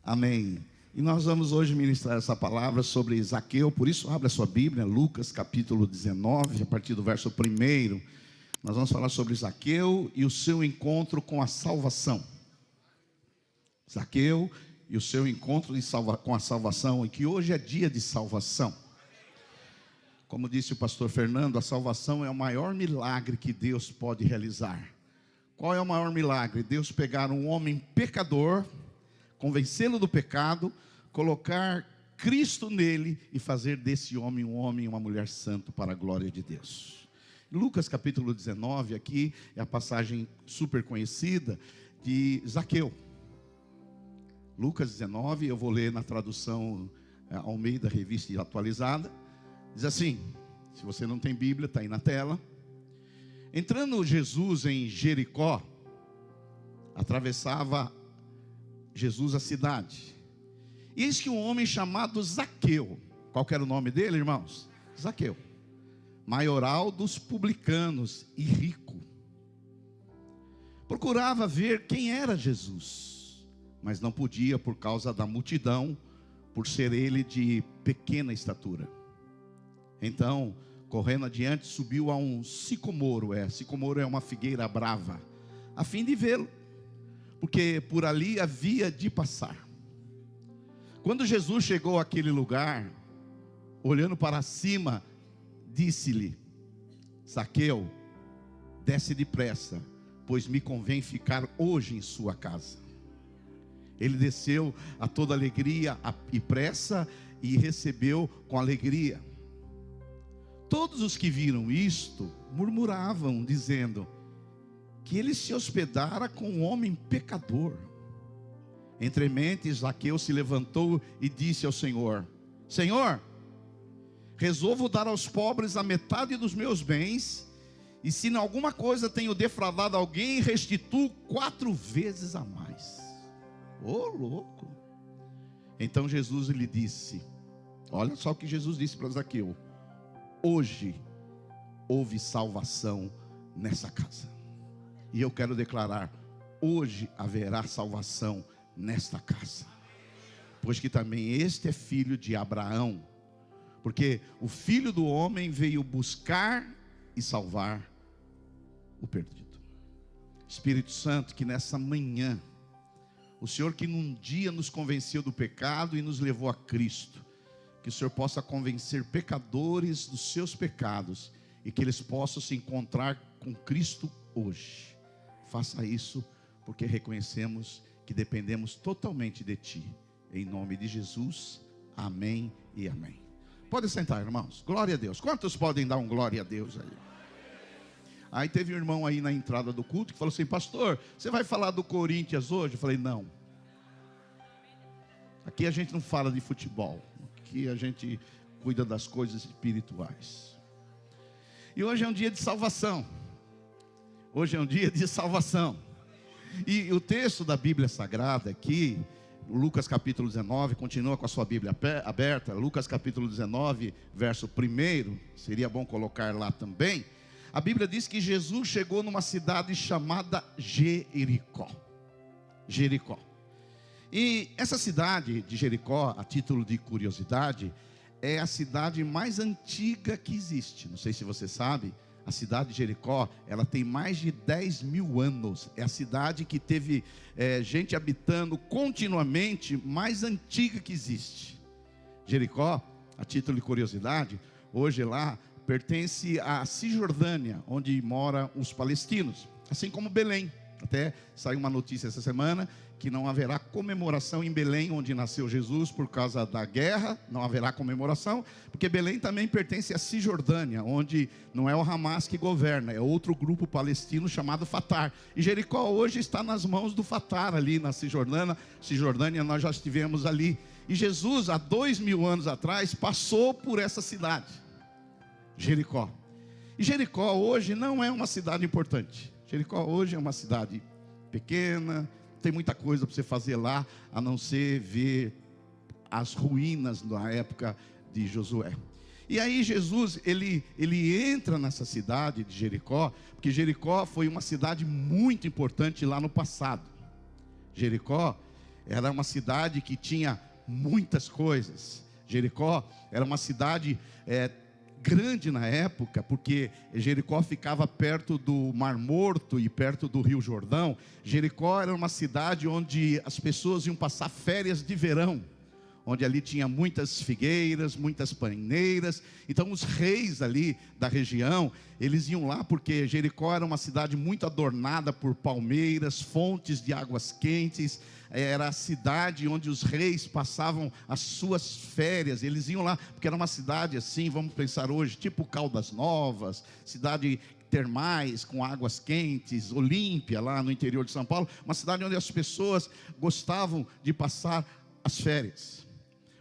Amém. E nós vamos hoje ministrar essa palavra sobre Zaqueu. Por isso, abra a sua Bíblia, Lucas capítulo 19, a partir do verso 1. Nós vamos falar sobre Zaqueu e o seu encontro com a salvação. Zaqueu e o seu encontro com a salvação, e que hoje é dia de salvação. Como disse o pastor Fernando, a salvação é o maior milagre que Deus pode realizar. Qual é o maior milagre? Deus pegar um homem pecador, convencê-lo do pecado, colocar Cristo nele e fazer desse homem um homem e uma mulher santo para a glória de Deus. Lucas capítulo 19, aqui é a passagem super conhecida de Zaqueu. Lucas 19, eu vou ler na tradução Almeida, revista atualizada. Diz assim, se você não tem Bíblia, está aí na tela. Entrando Jesus em Jericó, atravessava Jesus a cidade. E eis que um homem chamado Zaqueu, qual que era o nome dele, irmãos? Zaqueu, maioral dos publicanos e rico, procurava ver quem era Jesus, mas não podia por causa da multidão, por ser ele de pequena estatura. Então, correndo adiante, subiu a um sicomoro. Sicomoro é uma figueira brava, a fim de vê-lo, porque por ali havia de passar. Quando Jesus chegou àquele lugar, olhando para cima, disse-lhe: Zaqueu, desce depressa, pois me convém ficar hoje em sua casa. Ele desceu a toda alegria e pressa, e recebeu com alegria. Todos os que viram isto murmuravam, dizendo que ele se hospedara com um homem pecador. Entremente, Zaqueu se levantou e disse ao Senhor: Senhor, resolvo dar aos pobres a metade dos meus bens, e se em alguma coisa tenho defraudado alguém, restituo 4 vezes a mais. Ô louco! Então Jesus lhe disse, olha só o que Jesus disse para Zaqueu: hoje houve salvação nessa casa. E eu quero declarar, hoje haverá salvação nesta casa, pois que também este é filho de Abraão, porque o Filho do homem veio buscar e salvar o perdido. Espírito Santo, que nessa manhã, o Senhor que num dia nos convenceu do pecado e nos levou a Cristo, que o Senhor possa convencer pecadores dos seus pecados, e que eles possam se encontrar com Cristo hoje. Faça isso, porque reconhecemos que dependemos totalmente de Ti. Em nome de Jesus, amém e amém. Pode sentar, irmãos. Glória a Deus. Quantos podem dar um glória a Deus aí? Aí teve um irmão aí na entrada do culto que falou assim: pastor, você vai falar do Corinthians hoje? Eu falei: não. Aqui a gente não fala de futebol. Aqui a gente cuida das coisas espirituais. E hoje é um dia de salvação. Hoje é um dia de salvação. E o texto da Bíblia Sagrada aqui, Lucas capítulo 19, continua com a sua Bíblia aberta. Lucas capítulo 19, verso 1, seria bom colocar lá também. A Bíblia diz que Jesus chegou numa cidade chamada Jericó. Jericó. E essa cidade de Jericó, a título de curiosidade, é a cidade mais antiga que existe. Não sei se você sabe, a cidade de Jericó, ela tem mais de 10 mil anos. É a cidade que teve gente habitando continuamente, mais antiga que existe. Jericó, a título de curiosidade, hoje lá pertence à Cisjordânia, onde moram os palestinos, assim como Belém. Até saiu uma notícia essa semana que não haverá comemoração em Belém, onde nasceu Jesus, por causa da guerra. Não haverá comemoração, porque Belém também pertence à Cisjordânia, onde não é o Hamas que governa, é outro grupo palestino chamado Fatah. E Jericó hoje está nas mãos do Fatah, ali na Cisjordânia, nós já estivemos ali. E Jesus, há 2000 anos atrás, passou por essa cidade, Jericó. E Jericó hoje não é uma cidade importante. Jericó hoje é uma cidade pequena, tem muita coisa para você fazer lá, a não ser ver as ruínas na época de Josué. E aí Jesus, ele entra nessa cidade de Jericó, porque Jericó foi uma cidade muito importante lá no passado. Jericó Era uma cidade que tinha muitas coisas. Jericó era uma cidade grande na época, porque Jericó ficava perto do Mar Morto e perto do Rio Jordão. Jericó era uma cidade onde as pessoas iam passar férias de verão, onde ali tinha muitas figueiras, muitas paineiras. Então os reis ali da região, eles iam lá porque Jericó era uma cidade muito adornada por palmeiras, fontes de águas quentes. Era a cidade onde os reis passavam as suas férias. Eles iam lá, porque era uma cidade assim, vamos pensar hoje, tipo Caldas Novas, cidade termais, com águas quentes, Olímpia, lá no interior de São Paulo. Uma cidade onde as pessoas gostavam de passar as férias.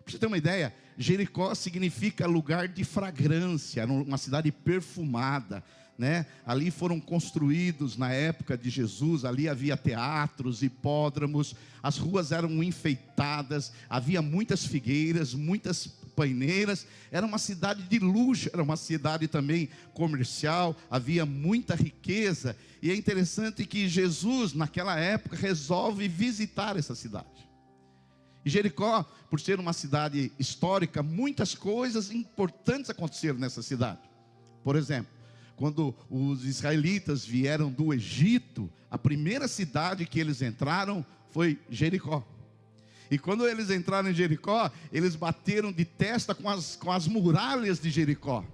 Para você ter uma ideia, Jericó significa lugar de fragrância, uma cidade perfumada, né? Ali foram construídos na época de Jesus, ali havia teatros, hipódromos, as ruas eram enfeitadas, havia muitas figueiras, muitas paineiras. Era uma cidade de luxo, era uma cidade também comercial, havia muita riqueza. E é interessante que Jesus, naquela época, resolve visitar essa cidade. E Jericó, por ser uma cidade histórica, muitas coisas importantes aconteceram nessa cidade. Por exemplo, quando os israelitas vieram do Egito, a primeira cidade que eles entraram foi Jericó. E quando eles entraram em Jericó, eles bateram de testa com as muralhas de Jericó.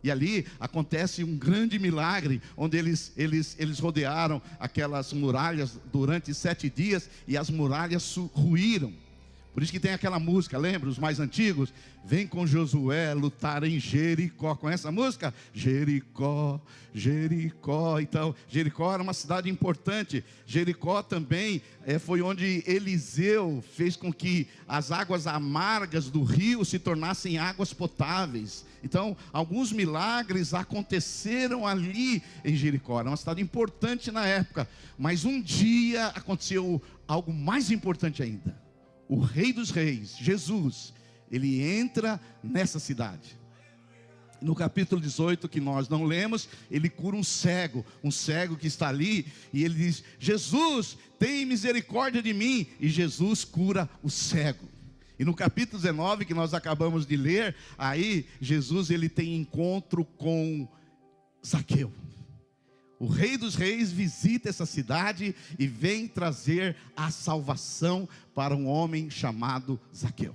E ali acontece um grande milagre, onde eles rodearam aquelas muralhas durante 7 dias, e as muralhas ruíram. Por isso que tem aquela música, lembra? Os mais antigos: vem com Josué lutar em Jericó. Conhece a música? Jericó, Jericó. Então, Jericó era uma cidade importante. Jericó também foi onde Eliseu fez com que as águas amargas do rio se tornassem águas potáveis. Então, alguns milagres aconteceram ali em Jericó. Era uma cidade importante na época. Mas um dia aconteceu algo mais importante ainda. O Rei dos Reis, Jesus, ele entra nessa cidade. No capítulo 18, que nós não lemos, ele cura um cego que está ali, e ele diz: Jesus, tem misericórdia de mim. E Jesus cura o cego. E no capítulo 19, que nós acabamos de ler, aí Jesus ele tem encontro com Zaqueu. O Rei dos Reis visita essa cidade e vem trazer a salvação para um homem chamado Zaqueu.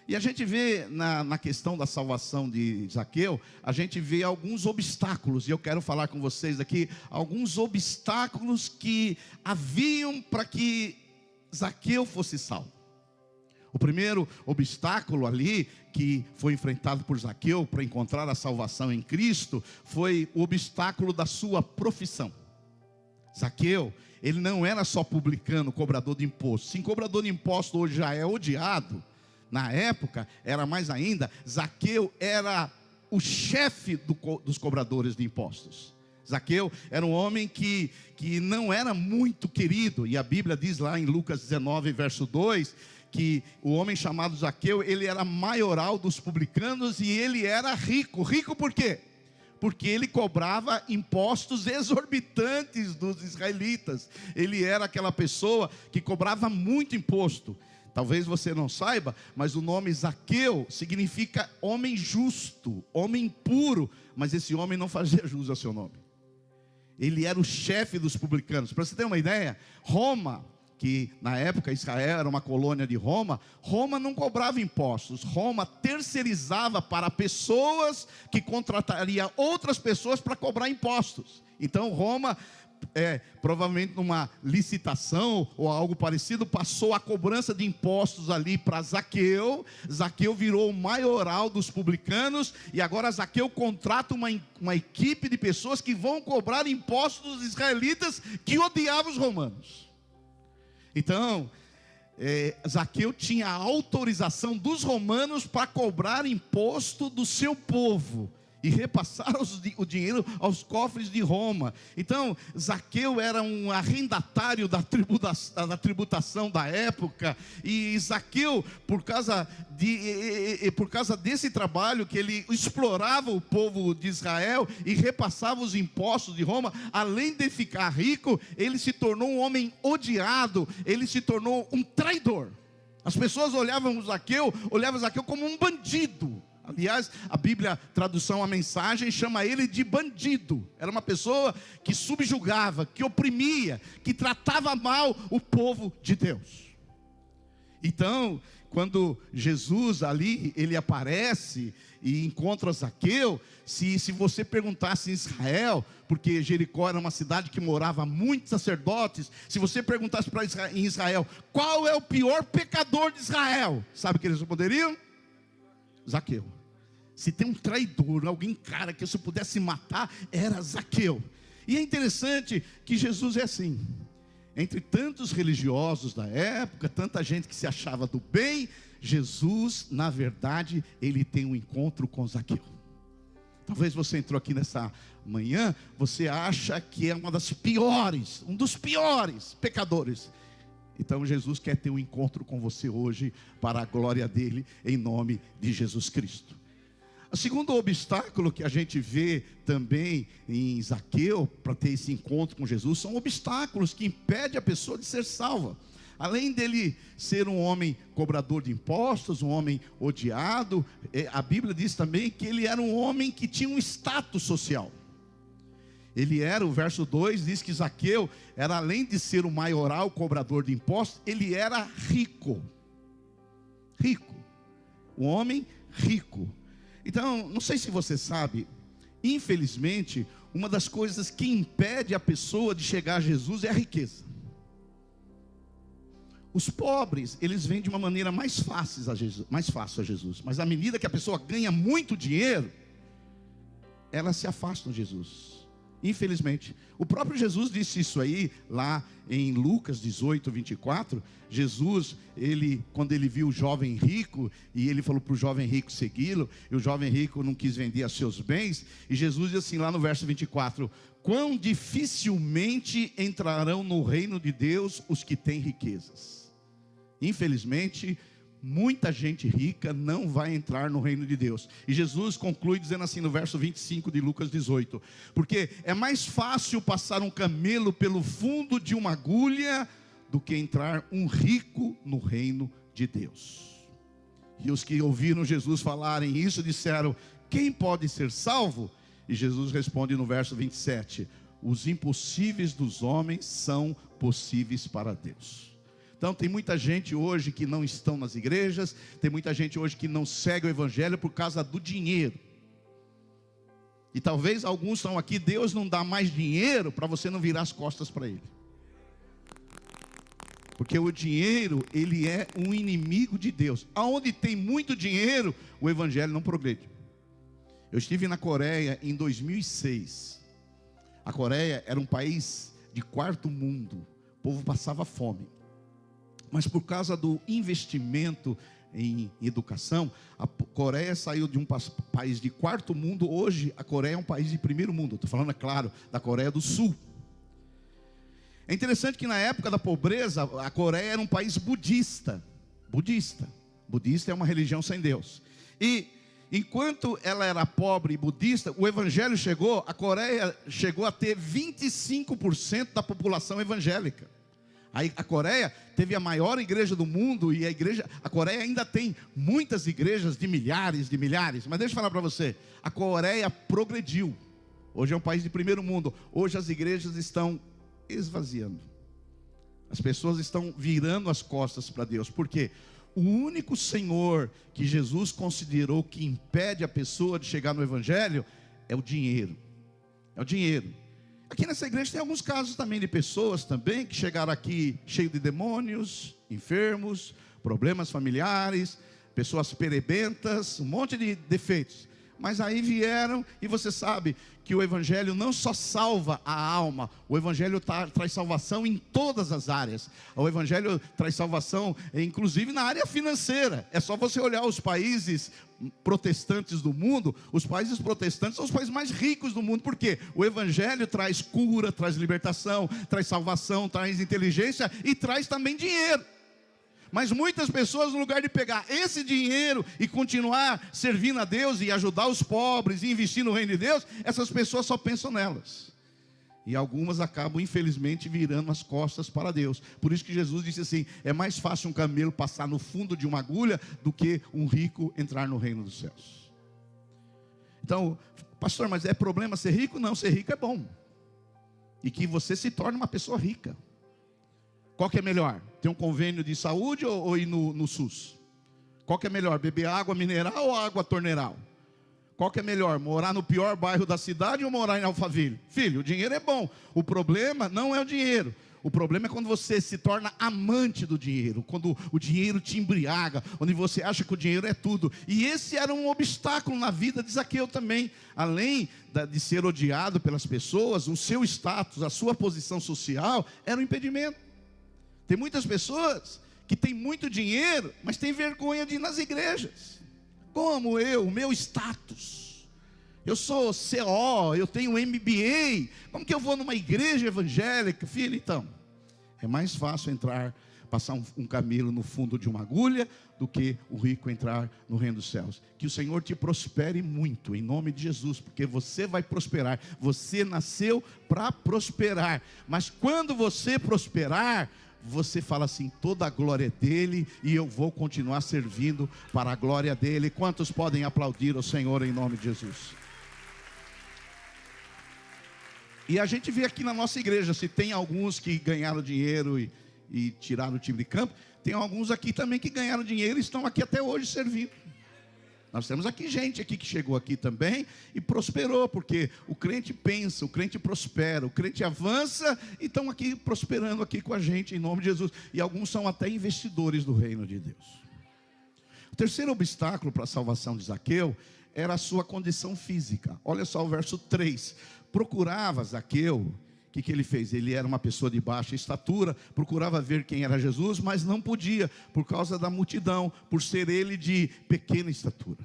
E a gente vê na questão da salvação de Zaqueu, a gente vê alguns obstáculos. E eu quero falar com vocês aqui alguns obstáculos que haviam para que Zaqueu fosse salvo. O primeiro obstáculo ali que foi enfrentado por Zaqueu para encontrar a salvação em Cristo foi o obstáculo da sua profissão. Zaqueu, ele não era só publicano, cobrador de imposto. Sim, cobrador de imposto hoje já é odiado. Na época era mais ainda. Zaqueu era o chefe dos cobradores de impostos. Zaqueu era um homem que não era muito querido. E a Bíblia diz lá em Lucas 19, verso 2... que o homem chamado Zaqueu, ele era maioral dos publicanos e ele era rico. Rico por quê? Porque ele cobrava impostos exorbitantes dos israelitas. Ele era aquela pessoa que cobrava muito imposto. Talvez você não saiba, mas o nome Zaqueu significa homem justo, homem puro. Mas esse homem não fazia jus ao seu nome. Ele era o chefe dos publicanos. Para você ter uma ideia, Roma, que na época Israel era uma colônia de Roma, Roma não cobrava impostos. Roma terceirizava para pessoas que contrataria outras pessoas para cobrar impostos. Então Roma, provavelmente numa licitação ou algo parecido, passou a cobrança de impostos ali para Zaqueu. Zaqueu virou o maioral dos publicanos, e agora Zaqueu contrata uma equipe de pessoas que vão cobrar impostos dos israelitas que odiavam os romanos. Então, Zaqueu tinha a autorização dos romanos para cobrar imposto do seu povo. e repassaram o dinheiro aos cofres de Roma. Então, Zaqueu era um arrendatário da tributação da época, e Zaqueu, por causa desse trabalho que ele explorava o povo de Israel e repassava os impostos de Roma, além de ficar rico, ele se tornou um homem odiado, ele se tornou um traidor. As pessoas olhavam Zaqueu como um bandido. Aliás, a Bíblia, tradução a mensagem, chama ele de bandido. Era uma pessoa que subjugava, que oprimia, que tratava mal o povo de Deus. Então, quando Jesus ali, ele aparece e encontra Zaqueu, se você perguntasse em Israel, porque Jericó era uma cidade que morava muitos sacerdotes, se você perguntasse em Israel, qual é o pior pecador de Israel? Sabe o que eles responderiam? Zaqueu. Se tem um traidor, alguém que se eu pudesse matar, era Zaqueu. E é interessante que Jesus é assim. Entre tantos religiosos da época, tanta gente que se achava do bem, Jesus, na verdade, ele tem um encontro com Zaqueu. Talvez você entrou aqui nessa manhã, você acha que é um dos piores pecadores. Então Jesus quer ter um encontro com você hoje, para a glória dele, em nome de Jesus Cristo. O segundo obstáculo que a gente vê também em Zaqueu, para ter esse encontro com Jesus, são obstáculos que impedem a pessoa de ser salva. Além dele ser um homem cobrador de impostos, um homem odiado, a Bíblia diz também que ele era um homem que tinha um status social. O verso 2 diz que Zaqueu era, além de ser o maioral cobrador de impostos, ele era rico. Um homem rico. Então, não sei se você sabe, infelizmente, uma das coisas que impede a pessoa de chegar a Jesus é a riqueza. Os pobres, eles vêm de uma maneira mais fácil a Jesus. Mas à medida que a pessoa ganha muito dinheiro, ela se afasta de Jesus. Infelizmente, o próprio Jesus disse isso aí, lá em Lucas 18, 24, Jesus, quando ele viu o jovem rico, e ele falou para o jovem rico segui-lo, e o jovem rico não quis vender os seus bens, e Jesus diz assim lá no verso 24, quão dificilmente entrarão no reino de Deus os que têm riquezas. Infelizmente, muita gente rica não vai entrar no reino de Deus. E Jesus conclui dizendo assim no verso 25 de Lucas 18, porque é mais fácil passar um camelo pelo fundo de uma agulha do que entrar um rico no reino de Deus. E os que ouviram Jesus falarem isso disseram, quem pode ser salvo? E Jesus responde no verso 27, os impossíveis dos homens são possíveis para Deus. Então tem muita gente hoje que não estão nas igrejas, tem muita gente hoje que não segue o evangelho por causa do dinheiro. E talvez alguns estão aqui, Deus não dá mais dinheiro para você não virar as costas para Ele. Porque o dinheiro, ele é um inimigo de Deus. Aonde tem muito dinheiro, o evangelho não progride. Eu estive na Coreia em 2006. A Coreia era um país de quarto mundo, o povo passava fome. Mas por causa do investimento em educação, a Coreia saiu de um país de quarto mundo. Hoje a Coreia é um país de primeiro mundo. Estou falando, é claro, da Coreia do Sul. É interessante que na época da pobreza, a Coreia era um país budista. Budista é uma religião sem Deus. E enquanto ela era pobre e budista, o evangelho chegou, a Coreia chegou a ter 25% da população evangélica. Aí a Coreia teve a maior igreja do mundo, e a Coreia ainda tem muitas igrejas de milhares, mas deixa eu falar para você, a Coreia progrediu, hoje é um país de primeiro mundo, hoje as igrejas estão esvaziando, as pessoas estão virando as costas para Deus, porque o único Senhor que Jesus considerou que impede a pessoa de chegar no evangelho é o dinheiro, Aqui nessa igreja tem alguns casos também de pessoas também que chegaram aqui cheios de demônios, enfermos, problemas familiares, pessoas perebentas, um monte de defeitos. Mas aí vieram, e você sabe que o Evangelho não só salva a alma, o Evangelho traz salvação em todas as áreas. O Evangelho traz salvação, inclusive na área financeira. É só você olhar os países protestantes do mundo. Os países protestantes são os países mais ricos do mundo. Por quê? O Evangelho traz cura, traz libertação, traz salvação, traz inteligência e traz também dinheiro. Mas muitas pessoas, no lugar de pegar esse dinheiro e continuar servindo a Deus e ajudar os pobres e investir no reino de Deus, essas pessoas só pensam nelas. E algumas acabam, infelizmente, virando as costas para Deus. Por isso que Jesus disse assim: é mais fácil um camelo passar no fundo de uma agulha do que um rico entrar no reino dos céus. Então, pastor, mas é problema ser rico? Não, ser rico é bom. E que você se torne uma pessoa rica. Qual que é melhor? Ter um convênio de saúde ou ir no SUS? Qual que é melhor? Beber água mineral ou água torneiral? Qual que é melhor? Morar no pior bairro da cidade ou morar em Alphaville? Filho, o dinheiro é bom. O problema não é o dinheiro. O problema é quando você se torna amante do dinheiro, quando o dinheiro te embriaga, onde você acha que o dinheiro é tudo. E esse era um obstáculo na vida de Zaqueu também. Além de ser odiado pelas pessoas, o seu status, a sua posição social era um impedimento. Tem muitas pessoas que têm muito dinheiro, mas têm vergonha de ir nas igrejas. Como eu, o meu status. Eu sou CO, eu tenho MBA. Como que eu vou numa igreja evangélica? Filho, então, é mais fácil entrar, passar um camelo no fundo de uma agulha, do que o rico entrar no reino dos céus. Que o Senhor te prospere muito, em nome de Jesus, porque você vai prosperar. Você nasceu para prosperar. Mas quando você prosperar, você fala assim: toda a glória é dele e eu vou continuar servindo para a glória dele. Quantos podem aplaudir ao Senhor em nome de Jesus? E a gente vê aqui na nossa igreja, se tem alguns que ganharam dinheiro e tiraram o time de campo, tem alguns aqui também que ganharam dinheiro e estão aqui até hoje servindo. Nós temos aqui gente aqui que chegou aqui também e prosperou, porque o crente pensa, o crente prospera, o crente avança e estão aqui prosperando aqui com a gente em nome de Jesus. E alguns são até investidores do reino de Deus. O terceiro obstáculo para a salvação de Zaqueu era a sua condição física. Olha só o verso 3. Procurava Zaqueu, o que ele fez? Ele era uma pessoa de baixa estatura, procurava ver quem era Jesus, mas não podia, por causa da multidão, por ser ele de pequena estatura.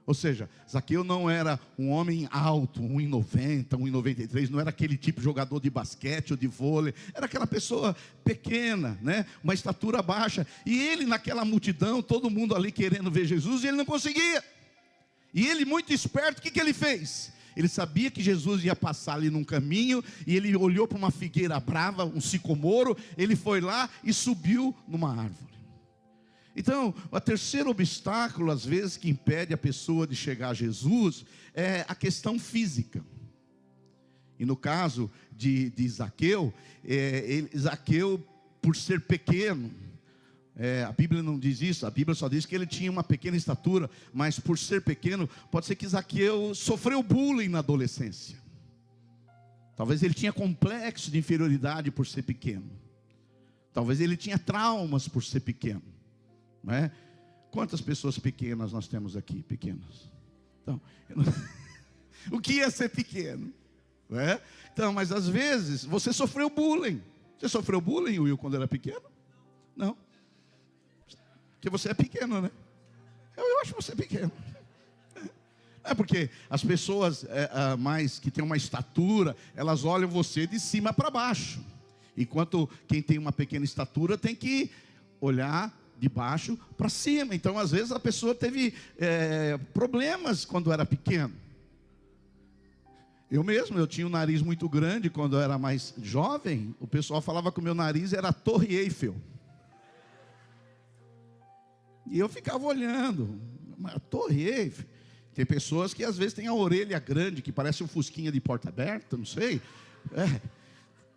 Ou seja, Zaqueu não era um homem alto, 1,90, 1,93, não era aquele tipo de jogador de basquete ou de vôlei, era aquela pessoa pequena, né? Uma estatura baixa, e ele naquela multidão, todo mundo ali querendo ver Jesus, e ele não conseguia. E ele, muito esperto, o que ele fez? Ele sabia que Jesus ia passar ali num caminho, e ele olhou para uma figueira brava, um sicomoro, ele foi lá e subiu numa árvore. Então, o terceiro obstáculo, às vezes, que impede a pessoa de chegar a Jesus, é a questão física. E no caso de Zaqueu, Zaqueu, por ser pequeno, a Bíblia não diz isso, a Bíblia só diz que ele tinha uma pequena estatura, mas por ser pequeno, pode ser que Zaqueu sofreu bullying na adolescência. Talvez ele tinha complexo de inferioridade por ser pequeno. Talvez ele tinha traumas por ser pequeno, não é? Quantas pessoas pequenas nós temos aqui, pequenas? Então, o que é ser pequeno? Não é? Então, mas às vezes você sofreu bullying. Você sofreu bullying, Will, quando era pequeno? Não. Porque você é pequeno, né? Eu acho você pequeno. É porque as pessoas mais que têm uma estatura, elas olham você de cima para baixo. Enquanto quem tem uma pequena estatura tem que olhar de baixo para cima. Então, às vezes, a pessoa teve problemas quando era pequeno. Eu tinha um nariz muito grande quando eu era mais jovem. O pessoal falava que o meu nariz era a Torre Eiffel. E eu ficava olhando, a Torre Eiffel. Tem pessoas que às vezes têm a orelha grande, que parece um fusquinha de porta aberta, não sei.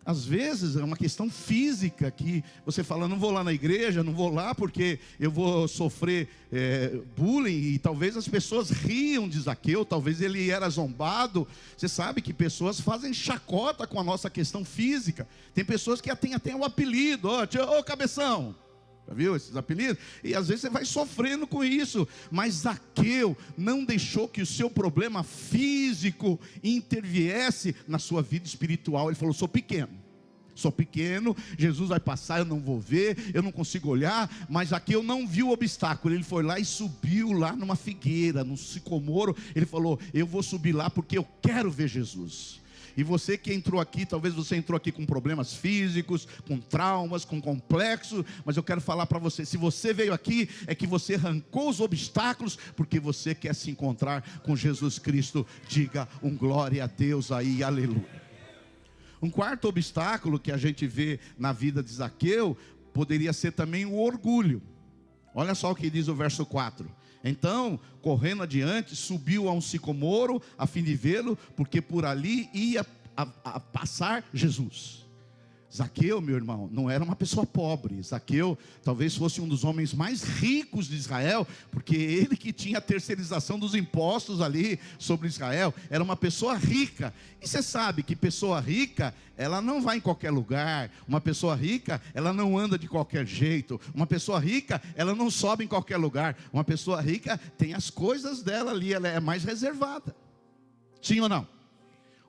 Às vezes é uma questão física, que você fala: não vou lá na igreja, não vou lá porque eu vou sofrer bullying. E talvez as pessoas riam de Zaqueu, talvez ele era zombado. Você sabe que pessoas fazem chacota com a nossa questão física. Tem pessoas que têm até um apelido: ô cabeção. Já viu esses apelidos? E às vezes você vai sofrendo com isso. Mas Zaqueu não deixou que o seu problema físico interviesse na sua vida espiritual. Ele falou: sou pequeno, Jesus vai passar, eu não vou ver, eu não consigo olhar. Mas Zaqueu não viu o obstáculo. Ele foi lá e subiu lá numa figueira, num sicomoro. Ele falou: eu vou subir lá porque eu quero ver Jesus. E você que entrou aqui, talvez você entrou aqui com problemas físicos, com traumas, com complexos, mas eu quero falar para você: se você veio aqui, é que você arrancou os obstáculos, porque você quer se encontrar com Jesus Cristo. Diga um glória a Deus aí, aleluia. Um quarto obstáculo que a gente vê na vida de Zaqueu, poderia ser também o orgulho. Olha só o que diz o verso 4. Então, correndo adiante, subiu a um sicomoro, a fim de vê-lo, porque por ali ia a passar Jesus. Zaqueu, meu irmão, não era uma pessoa pobre. Zaqueu talvez fosse um dos homens mais ricos de Israel, porque ele que tinha a terceirização dos impostos ali sobre Israel, era uma pessoa rica. E você sabe que pessoa rica, ela não vai em qualquer lugar. Uma pessoa rica, ela não anda de qualquer jeito. Uma pessoa rica, ela não sobe em qualquer lugar. Uma pessoa rica tem as coisas dela ali, ela é mais reservada. Sim ou não?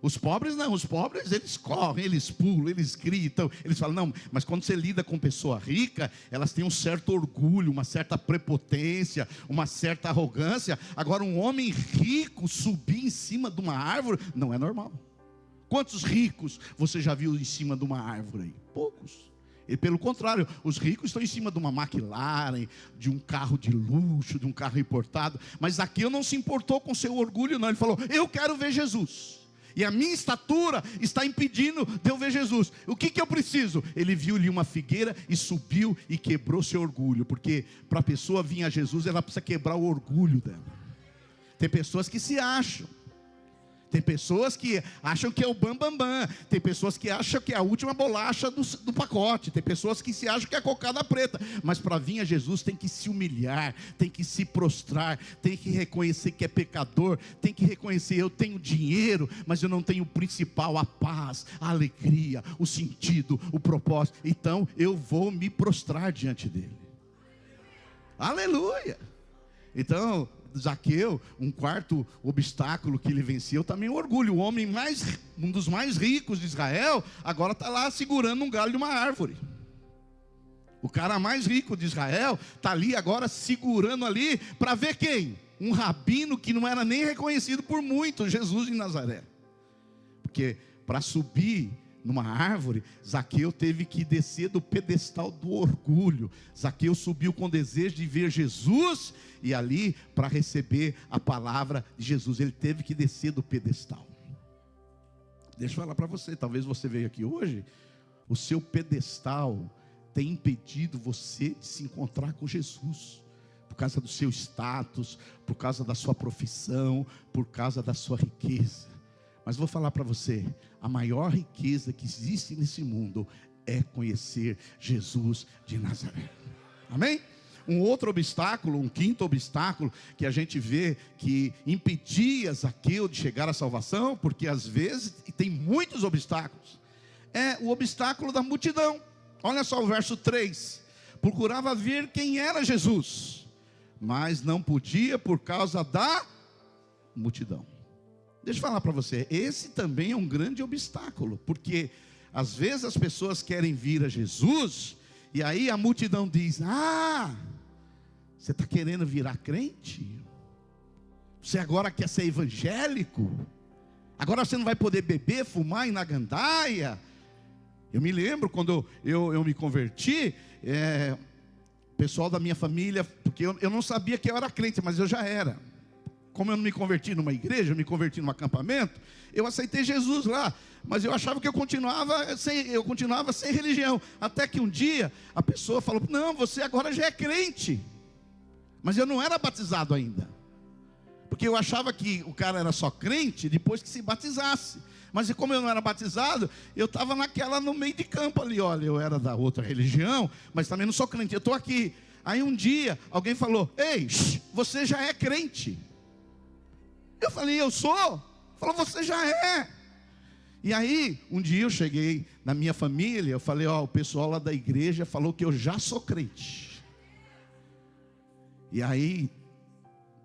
Os pobres não, os pobres eles correm, eles pulam, eles gritam, eles falam: não, mas quando você lida com pessoa rica, elas têm um certo orgulho, uma certa prepotência, uma certa arrogância. Agora um homem rico subir em cima de uma árvore, não é normal. Quantos ricos você já viu em cima de uma árvore aí? Poucos. E pelo contrário, os ricos estão em cima de uma McLaren, de um carro de luxo, de um carro importado. Mas Zaqueu não se importou com seu orgulho não, ele falou: eu quero ver Jesus. E a minha estatura está impedindo de eu ver Jesus. O que eu preciso? Ele viu-lhe uma figueira e subiu e quebrou seu orgulho. Porque para a pessoa vir a Jesus, ela precisa quebrar o orgulho dela. Tem pessoas que se acham. Tem pessoas que acham que é o bam, bam, bam. Tem pessoas que acham que é a última bolacha do pacote. Tem pessoas que se acham que é a cocada preta. Mas para vir a Jesus tem que se humilhar, tem que se prostrar, tem que reconhecer que é pecador, tem que reconhecer: eu tenho dinheiro, mas eu não tenho o principal, a paz, a alegria, o sentido, o propósito. Então eu vou me prostrar diante dele. Aleluia! Então Zaqueu, um quarto obstáculo que ele venceu, também o orgulho. O homem um dos mais ricos de Israel, agora está lá segurando um galho de uma árvore. O cara mais rico de Israel está ali agora segurando ali para ver quem? Um rabino que não era nem reconhecido por muitos, Jesus de Nazaré. Porque para subir numa árvore, Zaqueu teve que descer do pedestal do orgulho. Zaqueu subiu com desejo de ver Jesus, e ali, para receber a palavra de Jesus, ele teve que descer do pedestal. Deixa eu falar para você, talvez você veio aqui hoje, o seu pedestal tem impedido você de se encontrar com Jesus, por causa do seu status, por causa da sua profissão, por causa da sua riqueza. Mas vou falar para você, a maior riqueza que existe nesse mundo é conhecer Jesus de Nazaré. Amém? Um outro obstáculo, um quinto obstáculo que a gente vê que impedia Zaqueu de chegar à salvação, porque às vezes tem muitos obstáculos, é o obstáculo da multidão. Olha só o verso 3: procurava ver quem era Jesus, mas não podia por causa da multidão. Deixa eu falar para você, esse também é um grande obstáculo, porque às vezes as pessoas querem vir a Jesus, e aí a multidão diz: ah, você está querendo virar crente? Você agora quer ser evangélico? Agora você não vai poder beber, fumar e ir na gandaia? Eu me lembro quando eu me converti, o pessoal da minha família, porque eu não sabia que eu era crente, mas eu já era. Como eu não me converti numa igreja, eu me converti num acampamento, eu aceitei Jesus lá, mas eu achava que eu continuava sem religião, até que um dia a pessoa falou: não, você agora já é crente. Mas eu não era batizado ainda, porque eu achava que o cara era só crente depois que se batizasse. Mas como eu não era batizado, eu estava no meio de campo ali. Olha, eu era da outra religião, mas também não sou crente, eu estou aqui. Aí um dia alguém falou: ei, você já é crente. Eu falei: eu sou? Falou: você já é. E aí, um dia eu cheguei na minha família, eu falei, ó, o pessoal lá da igreja falou que eu já sou crente. E aí,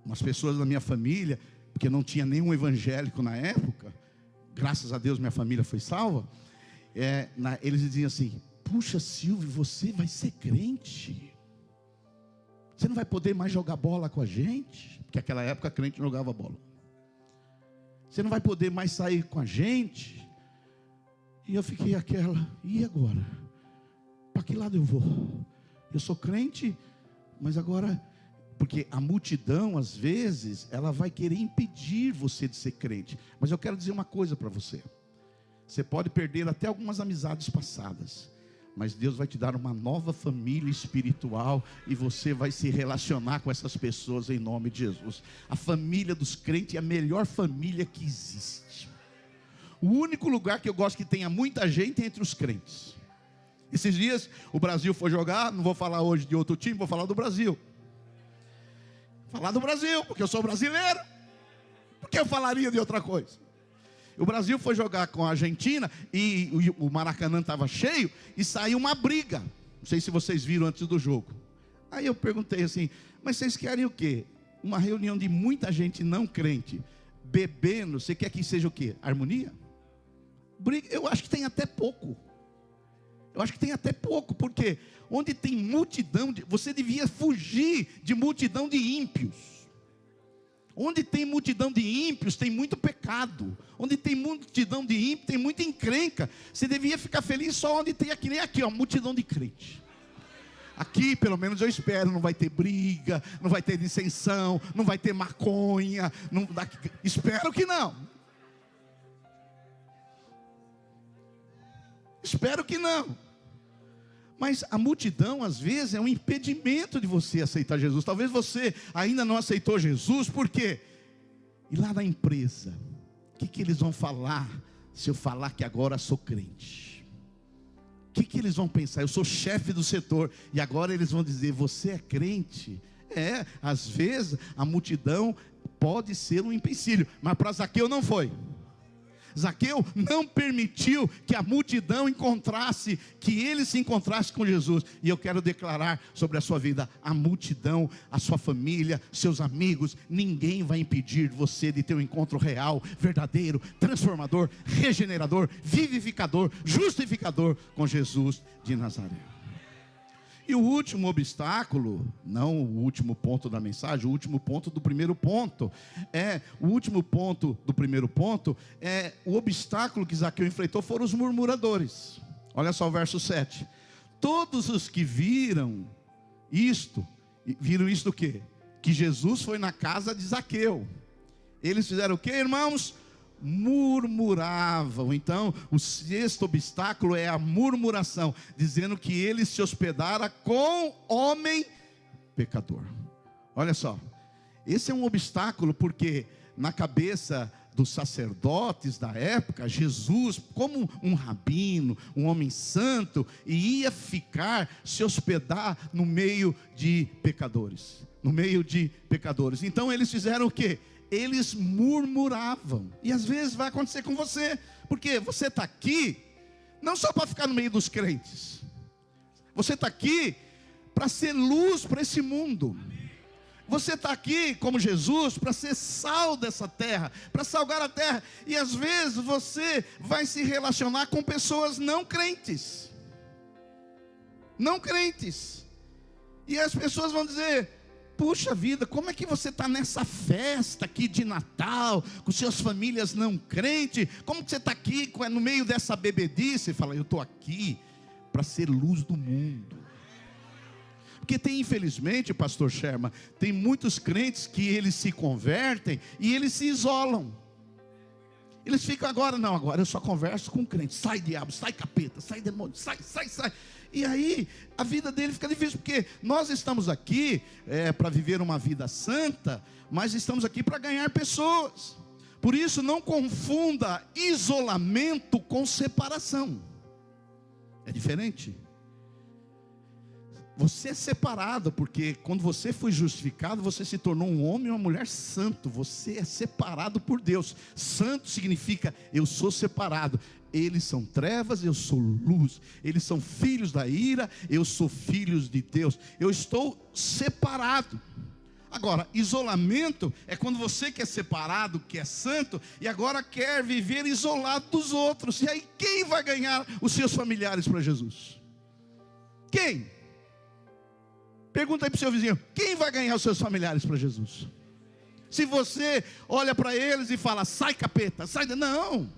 umas pessoas da minha família, porque não tinha nenhum evangélico na época, graças a Deus minha família foi salva, eles diziam assim, puxa Silvio, você vai ser crente? Você não vai poder mais jogar bola com a gente? Porque naquela época crente não jogava bola. Você não vai poder mais sair com a gente? E eu fiquei e agora? Para que lado eu vou? Eu sou crente, mas agora... Porque a multidão, às vezes, ela vai querer impedir você de ser crente. Mas eu quero dizer uma coisa para você. Você pode perder até algumas amizades passadas, mas Deus vai te dar uma nova família espiritual e você vai se relacionar com essas pessoas em nome de Jesus. A família dos crentes é a melhor família que existe. O único lugar que eu gosto que tenha muita gente é entre os crentes. Esses dias o Brasil foi jogar, não vou falar hoje de outro time, vou falar do Brasil. Falar do Brasil, porque eu sou brasileiro. Por que eu falaria de outra coisa? O Brasil foi jogar com a Argentina e o Maracanã estava cheio e saiu uma briga. Não sei se vocês viram antes do jogo. Aí eu perguntei assim, mas vocês querem o quê? Uma reunião de muita gente não crente, bebendo, você quer que seja o quê? Harmonia? Briga, eu acho que tem até pouco. Eu acho que tem até pouco, porque onde tem multidão, você devia fugir de multidão de ímpios. Onde tem multidão de ímpios, tem muito pecado. Onde tem multidão de ímpios, tem muita encrenca. Você devia ficar feliz só onde tem aqui, nem aqui, ó, multidão de crente. Aqui, pelo menos eu espero, não vai ter briga, não vai ter dissensão, não vai ter maconha. Espero que não. Espero que não. Mas a multidão às vezes é um impedimento de você aceitar Jesus. Talvez você ainda não aceitou Jesus, por quê? E lá na empresa, o que eles vão falar se eu falar que agora sou crente? O que eles vão pensar? Eu sou chefe do setor e agora eles vão dizer, você é crente? Às vezes a multidão pode ser um empecilho, mas para Zaqueu não foi. Zaqueu não permitiu que a multidão encontrasse, que ele se encontrasse com Jesus. E eu quero declarar sobre a sua vida, a multidão, a sua família, seus amigos, ninguém vai impedir você de ter um encontro real, verdadeiro, transformador, regenerador, vivificador, justificador com Jesus de Nazaré. E o último obstáculo, não o último ponto da mensagem, o último ponto do primeiro ponto, o obstáculo que Zaqueu enfrentou foram os murmuradores. Olha só o verso 7. Todos os que viram isto o quê? Que Jesus foi na casa de Zaqueu. Eles fizeram o quê, irmãos? Murmuravam. Então o sexto obstáculo é a murmuração, dizendo que ele se hospedara com homem pecador. Olha só, esse é um obstáculo porque na cabeça dos sacerdotes da época, Jesus, como um rabino, um homem santo, ia se hospedar no meio de pecadores. Então eles fizeram o quê? Eles murmuravam. E às vezes vai acontecer com você, porque você está aqui não só para ficar no meio dos crentes, você está aqui para ser luz para esse mundo. Você está aqui como Jesus para ser sal dessa terra, para salgar a terra. E às vezes você vai se relacionar com pessoas não crentes. E as pessoas vão dizer, puxa vida, como é que você está nessa festa aqui de Natal, com suas famílias não crentes? Como que você está aqui no meio dessa bebedice? E fala, eu estou aqui para ser luz do mundo. Porque tem, infelizmente, pastor Sherman, tem muitos crentes que eles se convertem e eles se isolam. Eles ficam agora eu só converso com crente. Sai diabo, sai capeta, sai demônio, sai. E aí a vida dele fica difícil, porque nós estamos aqui para viver uma vida santa, mas estamos aqui para ganhar pessoas. Por isso não confunda isolamento com separação. É diferente. Você é separado, porque quando você foi justificado, você se tornou um homem e uma mulher santo. Você é separado por Deus. Santo significa, eu sou separado. Eles são trevas, eu sou luz. Eles são filhos da ira, eu sou filhos de Deus. Eu estou separado. Agora, isolamento é quando você que é separado, que é santo, e agora quer viver isolado dos outros. E aí quem vai ganhar os seus familiares para Jesus? Quem? Pergunta aí para o seu vizinho, quem vai ganhar os seus familiares para Jesus? Se você olha para eles e fala, sai capeta, sai, não,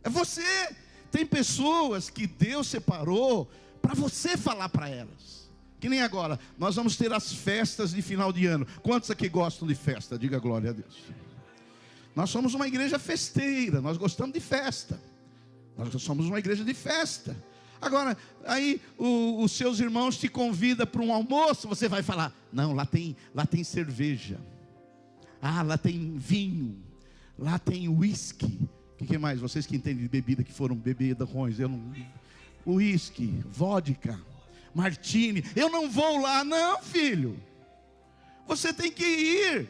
é você. Tem pessoas que Deus separou para você falar para elas. Que nem agora, nós vamos ter as festas de final de ano. Quantos aqui gostam de festa? Diga glória a Deus. Nós somos uma igreja festeira, nós gostamos de festa. Nós somos uma igreja de festa. Agora, aí os seus irmãos te convidam para um almoço, você vai falar, não, lá tem cerveja. Ah, lá tem vinho. Lá tem uísque. O que mais? Vocês que entendem de bebida, que foram beberrões, eu não... Uísque, vodka, martini. Eu não vou lá, não, filho. Você tem que ir.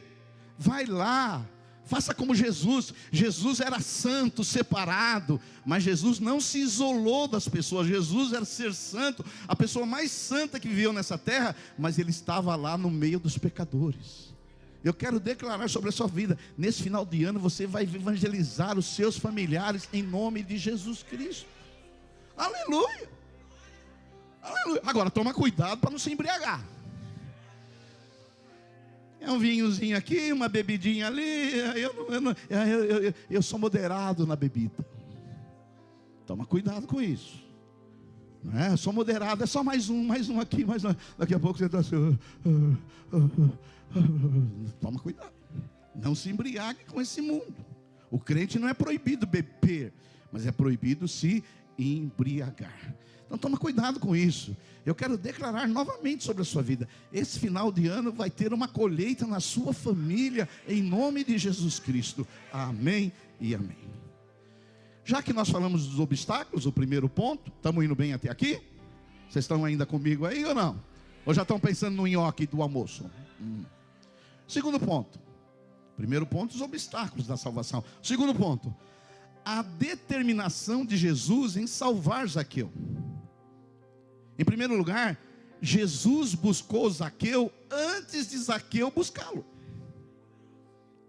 Vai lá. Faça como Jesus. Jesus era santo, separado, mas Jesus não se isolou das pessoas. Jesus era ser santo, a pessoa mais santa que viveu nessa terra, mas ele estava lá no meio dos pecadores. Eu quero declarar sobre a sua vida, nesse final de ano você vai evangelizar os seus familiares em nome de Jesus Cristo. Aleluia. Aleluia. Agora toma cuidado para não se embriagar. É um vinhozinho aqui, uma bebidinha ali. Eu sou moderado na bebida. Toma cuidado com isso. Não é? Eu sou moderado, é só mais um aqui, mais um. Daqui a pouco você está assim. Toma cuidado. Não se embriague com esse mundo. O crente não é proibido beber, mas é proibido se embriagar. Então toma cuidado com isso. Eu quero declarar novamente sobre a sua vida. Esse final de ano vai ter uma colheita na sua família, em nome de Jesus Cristo. Amém e amém. Já que nós falamos dos obstáculos, o primeiro ponto, estamos indo bem até aqui? Vocês estão ainda comigo aí ou não? Ou já estão pensando no nhoque do almoço? Segundo ponto. Primeiro ponto, os obstáculos da salvação. Segundo ponto, a determinação de Jesus em salvar Zaqueu. Em primeiro lugar, Jesus buscou Zaqueu antes de Zaqueu buscá-lo.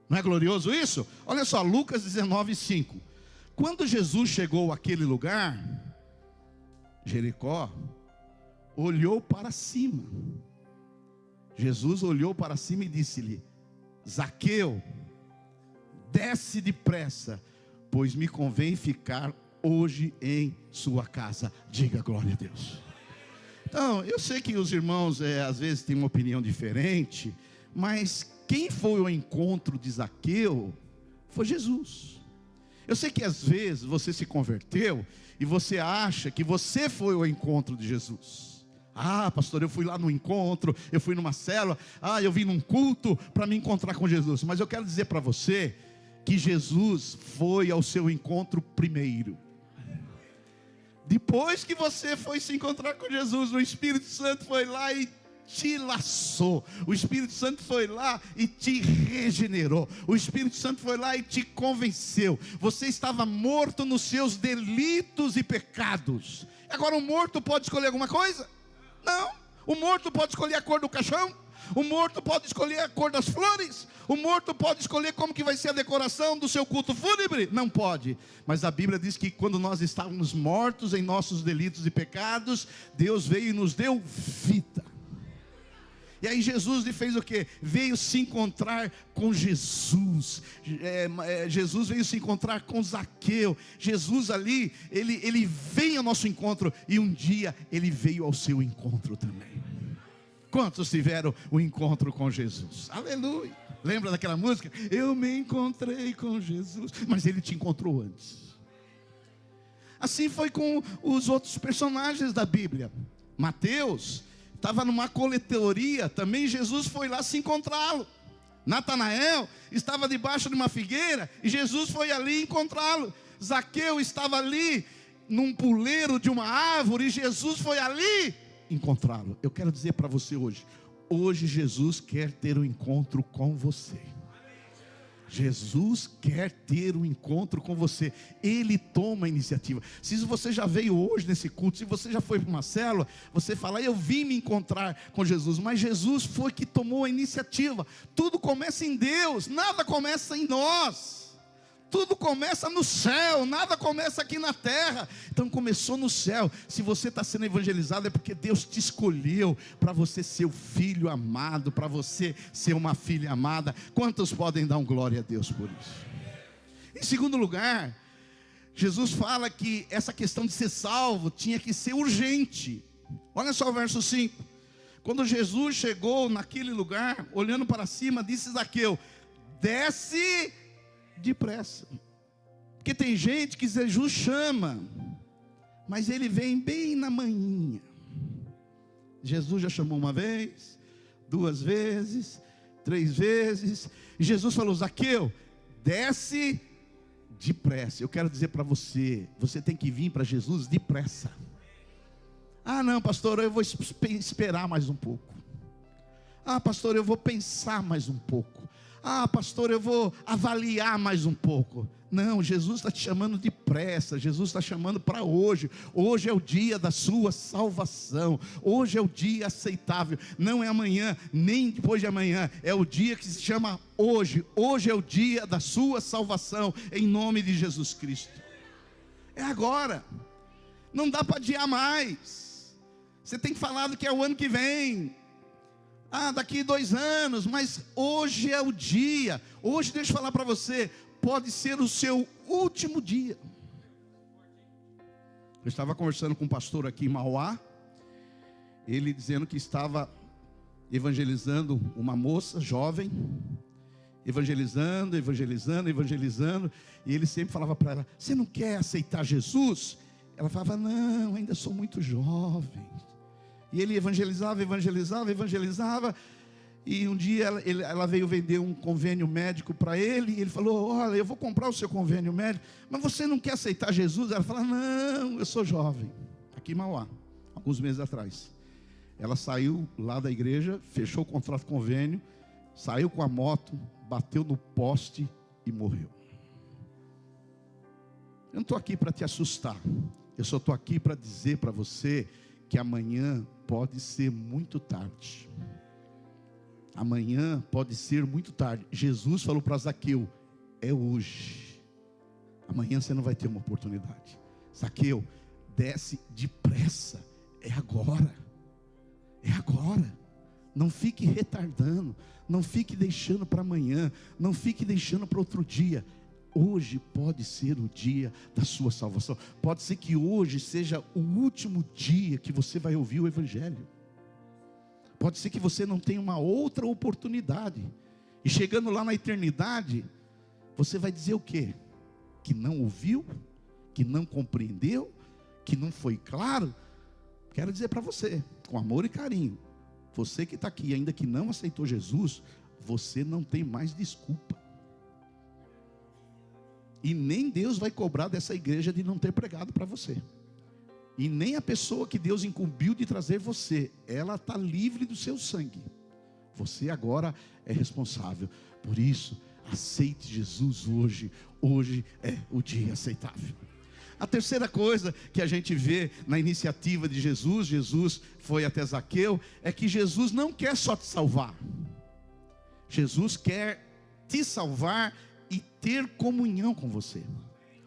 Não é glorioso isso? Olha só, Lucas 19:5. Quando Jesus chegou àquele lugar, Jericó, olhou para cima. Jesus olhou para cima e disse-lhe: Zaqueu, desce depressa, pois me convém ficar hoje em sua casa. Diga glória a Deus. Então, eu sei que os irmãos às vezes têm uma opinião diferente, mas quem foi ao encontro de Zaqueu foi Jesus. Eu sei que às vezes você se converteu e você acha que você foi ao encontro de Jesus. Ah, pastor, eu fui lá no encontro, eu fui numa célula, eu vim num culto para me encontrar com Jesus. Mas eu quero dizer para você que Jesus foi ao seu encontro primeiro. Depois que você foi se encontrar com Jesus, o Espírito Santo foi lá e te laçou. O Espírito Santo foi lá e te regenerou. O Espírito Santo foi lá e te convenceu. Você estava morto nos seus delitos e pecados. Agora o morto pode escolher alguma coisa? Não. O morto pode escolher a cor do caixão. O morto pode escolher a cor das flores. O morto pode escolher como que vai ser a decoração do seu culto fúnebre. Não pode. Mas a Bíblia diz que quando nós estávamos mortos em nossos delitos e pecados, Deus veio e nos deu vida. E aí Jesus fez o quê? Veio se encontrar com Jesus. Jesus veio se encontrar com Zaqueu. Jesus ali, ele veio ao nosso encontro. E um dia ele veio ao seu encontro também. Quantos tiveram o encontro com Jesus? Aleluia. Lembra daquela música? Eu me encontrei com Jesus. Mas ele te encontrou antes. Assim foi com os outros personagens da Bíblia. Mateus estava numa coletoria, também Jesus foi lá se encontrá-lo. Natanael estava debaixo de uma figueira e Jesus foi ali encontrá-lo. Zaqueu estava ali num puleiro de uma árvore e Jesus foi ali encontrá-lo. Eu quero dizer para você hoje Jesus quer ter um encontro com você. Jesus quer ter um encontro com você. Ele toma a iniciativa. Se você já veio hoje nesse culto, se você já foi para uma célula, você fala, eu vim me encontrar com Jesus. Mas Jesus foi que tomou a iniciativa. Tudo começa em Deus, nada começa em nós. Tudo começa no céu, nada começa aqui na terra. Então começou no céu. Se você está sendo evangelizado, é porque Deus te escolheu para você ser o filho amado, para você ser uma filha amada. Quantos podem dar um glória a Deus por isso? Em segundo lugar, Jesus fala que essa questão de ser salvo tinha que ser urgente. Olha só o verso 5. Quando Jesus chegou naquele lugar, olhando para cima, disse Zaqueu, desce depressa. Porque tem gente que Jesus chama, mas ele vem bem na manhinha. Jesus já chamou uma vez, 2 vezes, 3 vezes, e Jesus falou, Zaqueu, desce depressa. Eu quero dizer para você, você tem que vir para Jesus depressa. Ah não, pastor, eu vou esperar mais um pouco. Ah pastor, eu vou pensar mais um pouco. Ah pastor, eu vou avaliar mais um pouco. Não, Jesus está te chamando depressa. Jesus está chamando para hoje. Hoje é o dia da sua salvação. Hoje é o dia aceitável. Não é amanhã, nem depois de amanhã. É o dia que se chama hoje. Hoje é o dia da sua salvação, em nome de Jesus Cristo. É agora. Não dá para adiar mais. Você tem falado que é o ano que vem. Ah, daqui 2 anos, mas hoje é o dia. Hoje, deixa eu falar para você, pode ser o seu último dia. Eu estava conversando com um pastor aqui em Mauá, ele dizendo que estava evangelizando uma moça jovem, evangelizando, e ele sempre falava para ela, você não quer aceitar Jesus? Ela falava, não, ainda sou muito jovem. E ele evangelizava, e um dia ela veio vender um convênio médico para ele, e ele falou, olha, eu vou comprar o seu convênio médico, mas você não quer aceitar Jesus? Ela falou, não, eu sou jovem, aqui em Mauá, alguns meses atrás. Ela saiu lá da igreja, fechou o contrato de convênio, saiu com a moto, bateu no poste e morreu. Eu não estou aqui para te assustar, eu só estou aqui para dizer para você que amanhã pode ser muito tarde. Amanhã pode ser muito tarde. Jesus falou para Zaqueu, é hoje. Amanhã você não vai ter uma oportunidade. Zaqueu, desce depressa. É agora. É agora. Não fique retardando. Não fique deixando para amanhã. Não fique deixando para outro dia. Hoje pode ser o dia da sua salvação. Pode ser que hoje seja o último dia que você vai ouvir o Evangelho. Pode ser que você não tenha uma outra oportunidade. E chegando lá na eternidade, você vai dizer o quê? Que não ouviu? Que não compreendeu? Que não foi claro? Quero dizer para você, com amor e carinho, você que está aqui, ainda que não aceitou Jesus, você não tem mais desculpa. E nem Deus vai cobrar dessa igreja de não ter pregado para você. E nem a pessoa que Deus incumbiu de trazer você, ela está livre do seu sangue. Você agora é responsável. Por isso, aceite Jesus hoje. Hoje é o dia aceitável. A terceira coisa que a gente vê na iniciativa de Jesus, Jesus foi até Zaqueu, é que Jesus não quer só te salvar. Jesus quer te salvar e ter comunhão com você.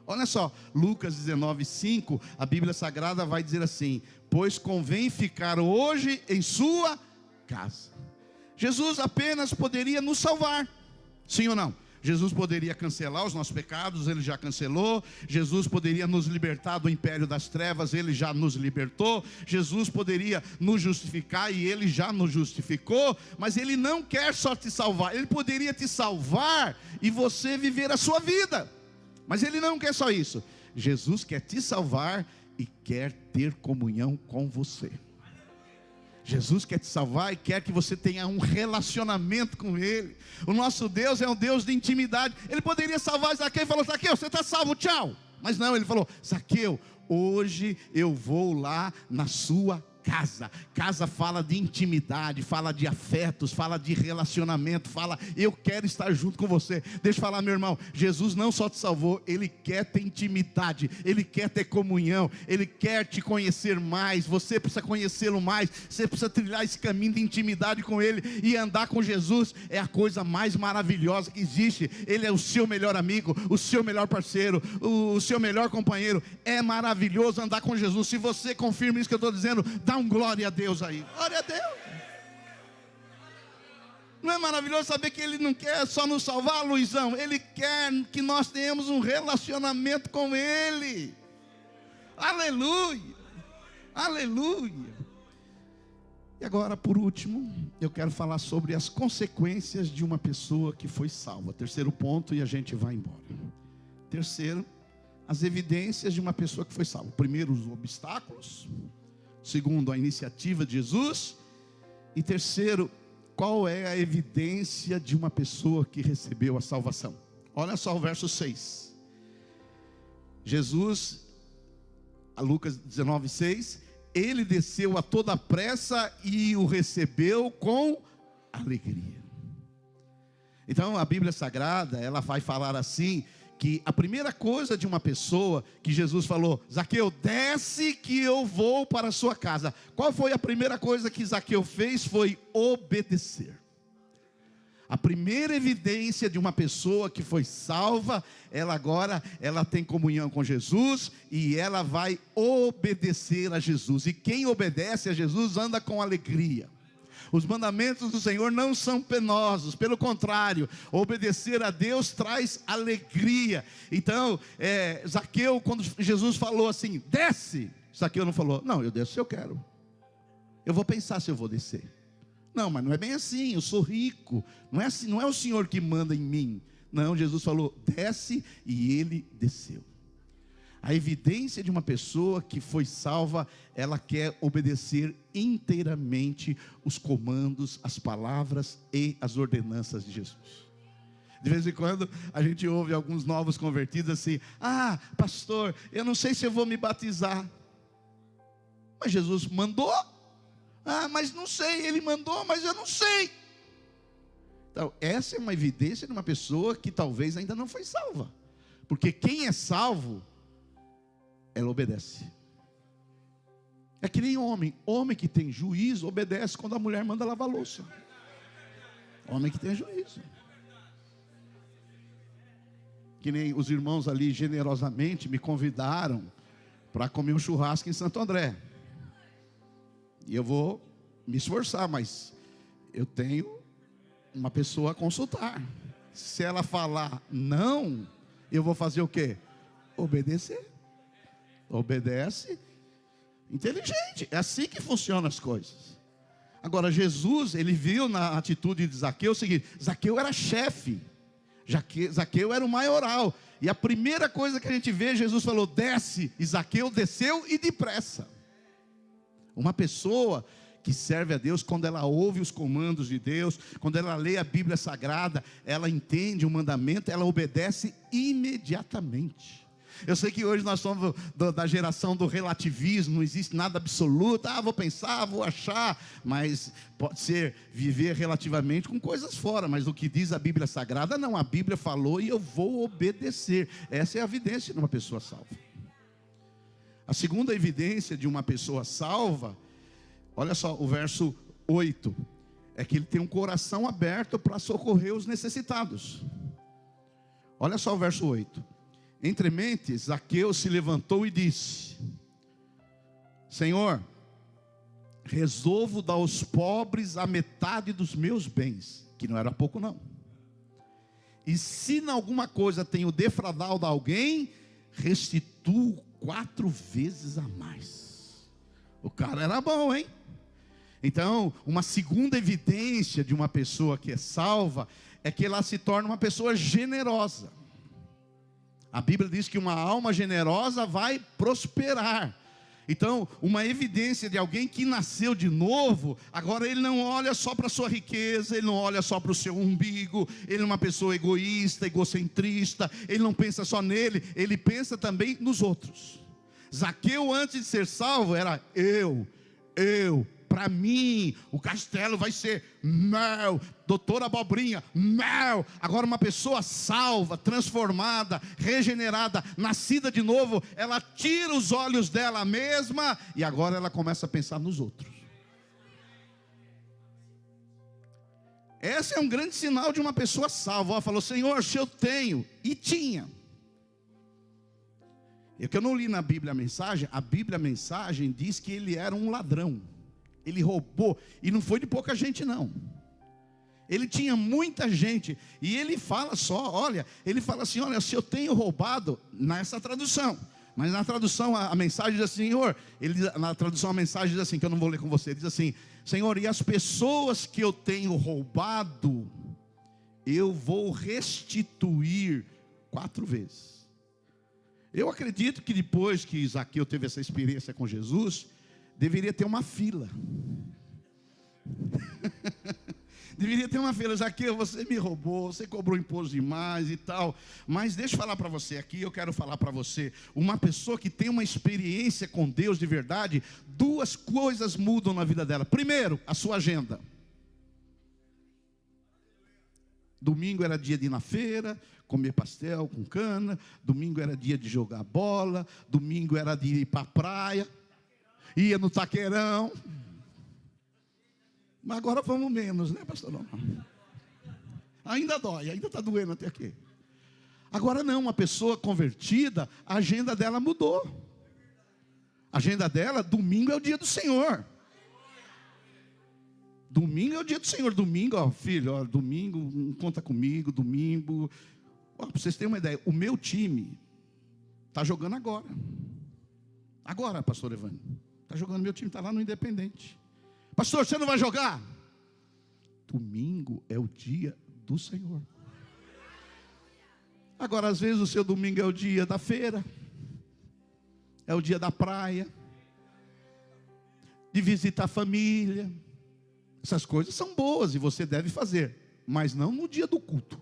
Olha só, Lucas 19:5, a Bíblia Sagrada vai dizer assim, pois convém ficar hoje em sua casa. Jesus apenas poderia nos salvar, sim ou não? Jesus poderia cancelar os nossos pecados, Ele já cancelou. Jesus poderia nos libertar do império das trevas, Ele já nos libertou. Jesus poderia nos justificar e Ele já nos justificou. Mas Ele não quer só te salvar. Ele poderia te salvar e você viver a sua vida. Mas Ele não quer só isso. Jesus quer te salvar e quer ter comunhão com você. Jesus quer te salvar e quer que você tenha um relacionamento com Ele. O nosso Deus é um Deus de intimidade. Ele poderia salvar Zaqueu e falou, Zaqueu, você está salvo, tchau. Mas não, Ele falou, Zaqueu, hoje eu vou lá na sua casa. Casa fala de intimidade, fala de afetos, fala de relacionamento, fala, eu quero estar junto com você. Deixa eu falar, meu irmão, Jesus não só te salvou, Ele quer ter intimidade, Ele quer ter comunhão, Ele quer te conhecer mais. Você precisa conhecê-lo mais, você precisa trilhar esse caminho de intimidade com Ele. E andar com Jesus é a coisa mais maravilhosa que existe. Ele é o seu melhor amigo, o seu melhor parceiro, o seu melhor companheiro. É maravilhoso andar com Jesus. Se você confirma isso que eu estou dizendo, dá um glória a Deus aí. Glória a Deus. Não é maravilhoso saber que Ele não quer só nos salvar, Luizão? Ele quer que nós tenhamos um relacionamento com Ele. Aleluia, aleluia. E agora, por último, eu quero falar sobre as consequências de uma pessoa que foi salva. Terceiro ponto, e a gente vai embora. Terceiro, as evidências de uma pessoa que foi salva. Primeiro, os obstáculos. Segundo, a iniciativa de Jesus. E terceiro, qual é a evidência de uma pessoa que recebeu a salvação? Olha só o verso 6. Jesus, Lucas 19:6, Ele desceu a toda pressa e o recebeu com alegria. Então a Bíblia Sagrada, ela vai falar assim, que a primeira coisa de uma pessoa que Jesus falou: Zaqueu, desce que eu vou para a sua casa. Qual foi a primeira coisa que Zaqueu fez? Foi obedecer. A primeira evidência de uma pessoa que foi salva, ela tem comunhão com Jesus e ela vai obedecer a Jesus. E quem obedece a Jesus anda com alegria. Os mandamentos do Senhor não são penosos, pelo contrário, obedecer a Deus traz alegria. Então, Zaqueu, quando Jesus falou assim, desce, Zaqueu não falou, não, eu desço se eu quero, eu vou pensar se eu vou descer. Não, mas não é bem assim, eu sou rico, não é assim, não é o Senhor que manda em mim. Não, Jesus falou, desce, e ele desceu. A evidência de uma pessoa que foi salva, ela quer obedecer inteiramente os comandos, as palavras e as ordenanças de Jesus. De vez em quando a gente ouve alguns novos convertidos assim, pastor, eu não sei se eu vou me batizar. Mas Jesus mandou. Mas não sei, Ele mandou, mas eu não sei. Então, essa é uma evidência de uma pessoa que talvez ainda não foi salva. Porque quem é salvo, ela obedece. É que nem homem que tem juízo, obedece quando a mulher manda lavar a louça. Homem que tem juízo. Que nem os irmãos ali generosamente me convidaram para comer um churrasco em Santo André. E eu vou me esforçar, mas eu tenho uma pessoa a consultar. Se ela falar não, eu vou fazer o quê? Obedecer. Obedece inteligente. É assim que funcionam as coisas. Agora Jesus, ele viu na atitude de Zaqueu o seguinte: Zaqueu era chefe, Zaqueu era o maioral. E a primeira coisa que a gente vê, Jesus falou, desce. E Zaqueu desceu e depressa. Uma pessoa que serve a Deus, quando ela ouve os comandos de Deus, quando ela lê a Bíblia Sagrada, ela entende o mandamento, ela obedece imediatamente. Eu sei que hoje nós somos da geração do relativismo, não existe nada absoluto, vou pensar, vou achar, mas pode ser viver relativamente com coisas fora, mas o que diz a Bíblia Sagrada, não, a Bíblia falou e eu vou obedecer. Essa é a evidência de uma pessoa salva. A segunda evidência de uma pessoa salva, olha só o verso 8, é que ele tem um coração aberto para socorrer os necessitados. Olha só o verso 8. Entre mentes, Zaqueu se levantou e disse: Senhor, resolvo dar aos pobres a metade dos meus bens, que não era pouco não. E se em alguma coisa tenho defraudado alguém, restituo 4 vezes a mais. O cara era bom, hein? Então, uma segunda evidência de uma pessoa que é salva é que ela se torna uma pessoa generosa. A Bíblia diz que uma alma generosa vai prosperar. Então, uma evidência de alguém que nasceu de novo, agora ele não olha só para a sua riqueza, ele não olha só para o seu umbigo, ele é uma pessoa egoísta, egocentrista, ele não pensa só nele, ele pensa também nos outros. Zaqueu, antes de ser salvo, era eu, Para mim, o castelo vai ser mel, doutora Abobrinha, mel. Agora uma pessoa salva, transformada, regenerada, nascida de novo, ela tira os olhos dela mesma e agora ela começa a pensar nos outros. Esse é um grande sinal de uma pessoa salva. Ela falou: Senhor, se eu tenho, e tinha. É que eu não li na Bíblia a Bíblia Mensagem diz que ele era um ladrão. Ele roubou, e não foi de pouca gente não. Ele tinha muita gente, e ele fala ele fala assim: olha, se eu tenho roubado, nessa tradução, mas na tradução a mensagem diz assim, Senhor, na tradução a mensagem diz assim, que eu não vou ler com você, diz assim: Senhor, e as pessoas que eu tenho roubado, eu vou restituir 4 vezes. Eu acredito que depois que Zaqueu teve essa experiência com Jesus, deveria ter uma fila. Deveria ter uma fila. Zaqueu, você me roubou, você cobrou imposto demais e tal. Mas deixa eu falar para você aqui, eu quero falar para você. Uma pessoa que tem uma experiência com Deus de verdade, 2 coisas mudam na vida dela. Primeiro, a sua agenda. Domingo era dia de ir na feira, comer pastel com cana. Domingo era dia de jogar bola. Domingo era de ir para a praia. Ia no taqueirão. Mas agora vamos menos, né, pastor? Não. Ainda dói, ainda está doendo até aqui. Agora não, uma pessoa convertida, a agenda dela mudou. A agenda dela, domingo é o dia do Senhor. Domingo é o dia do Senhor. Domingo, ó, filho, ó, domingo, conta comigo, domingo. Para vocês terem uma ideia, o meu time está jogando agora. Agora, pastor Evandro. Está jogando, meu time está lá no Independente. Pastor, você não vai jogar? Domingo é o dia do Senhor. Agora, às vezes o seu domingo é o dia da feira, é o dia da praia, de visitar a família. Essas coisas são boas e você deve fazer, mas não no dia do culto,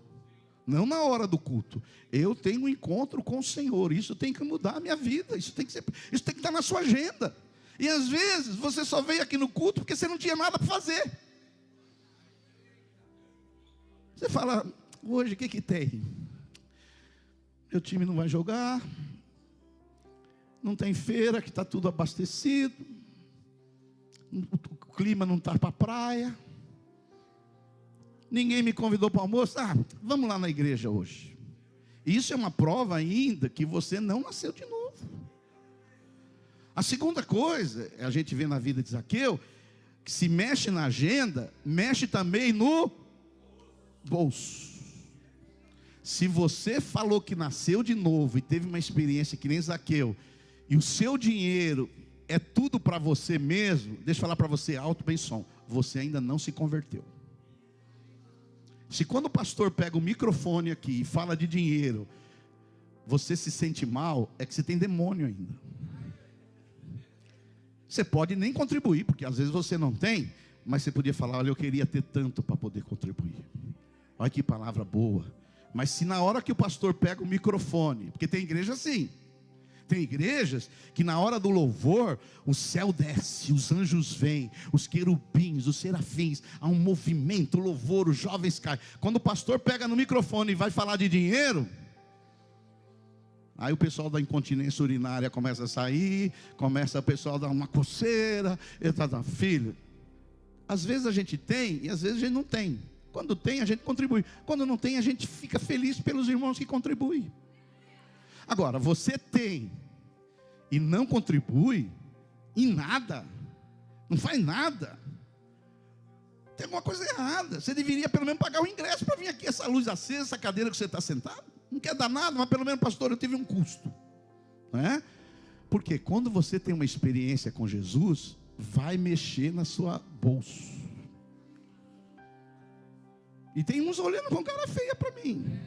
não na hora do culto. Eu tenho um encontro com o Senhor, isso tem que mudar a minha vida, isso tem que estar na sua agenda. E às vezes você só veio aqui no culto porque você não tinha nada para fazer. Você fala: hoje o que tem? Meu time não vai jogar, não tem feira, que está tudo abastecido, o clima não está para a praia, ninguém me convidou para o almoço. Vamos lá na igreja hoje. Isso é uma prova ainda que você não nasceu de novo. A segunda coisa, a gente vê na vida de Zaqueu, que se mexe na agenda, mexe também no bolso. Se você falou que nasceu de novo e teve uma experiência que nem Zaqueu, e o seu dinheiro é tudo para você mesmo, deixa eu falar para você alto, bem som, você ainda não se converteu. Se quando o pastor pega o microfone aqui e fala de dinheiro, você se sente mal, é que você tem demônio ainda. Você pode nem contribuir, porque às vezes você não tem, mas você podia falar: olha, eu queria ter tanto para poder contribuir. Olha que palavra boa. Mas se na hora que o pastor pega o microfone, porque tem igreja assim, tem igrejas que na hora do louvor, o céu desce, os anjos vêm, os querubins, os serafins, há um movimento, o louvor, os jovens caem. Quando o pastor pega no microfone e vai falar de dinheiro, aí o pessoal da incontinência urinária começa a sair, começa o pessoal a dar uma coceira. Filho, às vezes a gente tem e às vezes a gente não tem. Quando tem, a gente contribui. Quando não tem, a gente fica feliz pelos irmãos que contribuem. Agora, você tem e não contribui em nada, não faz nada, tem alguma coisa errada. Você deveria pelo menos pagar o ingresso para vir aqui, essa luz acesa, essa cadeira que você está sentado. Não quer dar nada, mas pelo menos, pastor, eu tive um custo, não é? Porque quando você tem uma experiência com Jesus, vai mexer na sua bolsa. E tem uns olhando com cara feia para mim.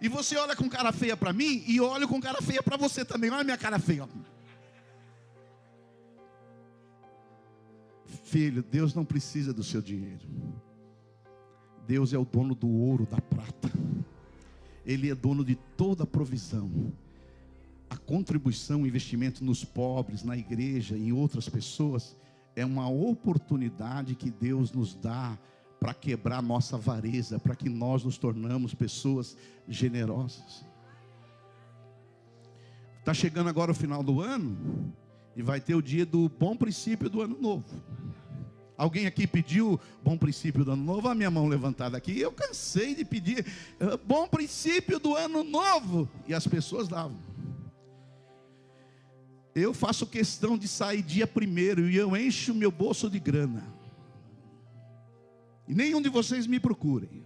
E você olha com cara feia para mim, e eu olho com cara feia para você também. Olha a minha cara feia. Filho, Deus não precisa do seu dinheiro. Deus é o dono do ouro, da prata. Ele é dono de toda a provisão. A contribuição, o investimento nos pobres, na igreja, em outras pessoas, é uma oportunidade que Deus nos dá para quebrar nossa avareza, para que nós nos tornamos pessoas generosas. Está chegando agora o final do ano, e vai ter o dia do bom princípio do ano novo. Alguém aqui pediu bom princípio do ano novo? A minha mão levantada aqui. Eu cansei de pedir bom princípio do ano novo, e as pessoas davam. Eu faço questão de sair dia 1º e eu encho o meu bolso de grana. E nenhum de vocês me procurem.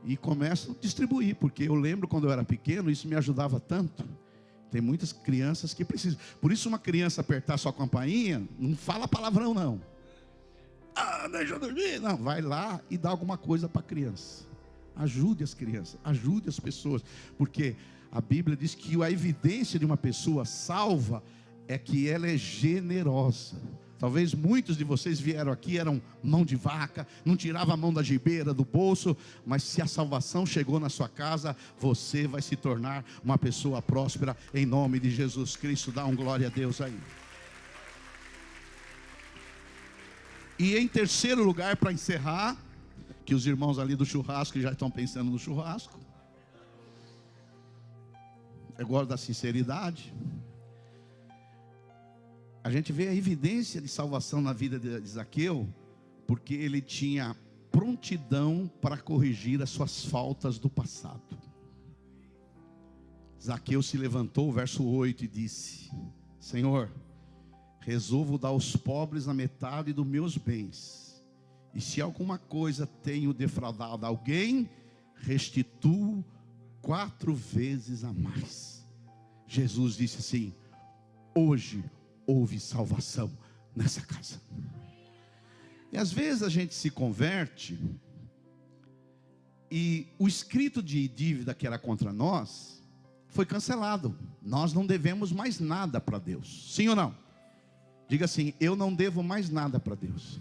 E começo a distribuir, porque eu lembro quando eu era pequeno, isso me ajudava tanto. Tem muitas crianças que precisam. Por isso uma criança apertar sua campainha, não fala palavrão não. Deixa eu dormir. Não, vai lá e dá alguma coisa para a criança. Ajude as crianças, ajude as pessoas. Porque a Bíblia diz que a evidência de uma pessoa salva é que ela é generosa. Talvez muitos de vocês vieram aqui, eram mão de vaca, não tirava a mão da gibeira, do bolso, mas se a salvação chegou na sua casa, você vai se tornar uma pessoa próspera, em nome de Jesus Cristo. Dá um glória a Deus aí. E em terceiro lugar, para encerrar, que os irmãos ali do churrasco já estão pensando no churrasco, eu gosto da sinceridade. A gente vê a evidência de salvação na vida de Zaqueu, porque ele tinha prontidão para corrigir as suas faltas do passado. Zaqueu se levantou, verso 8, e disse: Senhor, resolvo dar aos pobres a metade dos meus bens, e se alguma coisa tenho defraudado alguém, restituo 4 vezes a mais. Jesus disse assim: hoje houve salvação nessa casa. E às vezes a gente se converte, e o escrito de dívida que era contra nós foi cancelado. Nós não devemos mais nada para Deus. Sim ou não? Diga assim: eu não devo mais nada para Deus.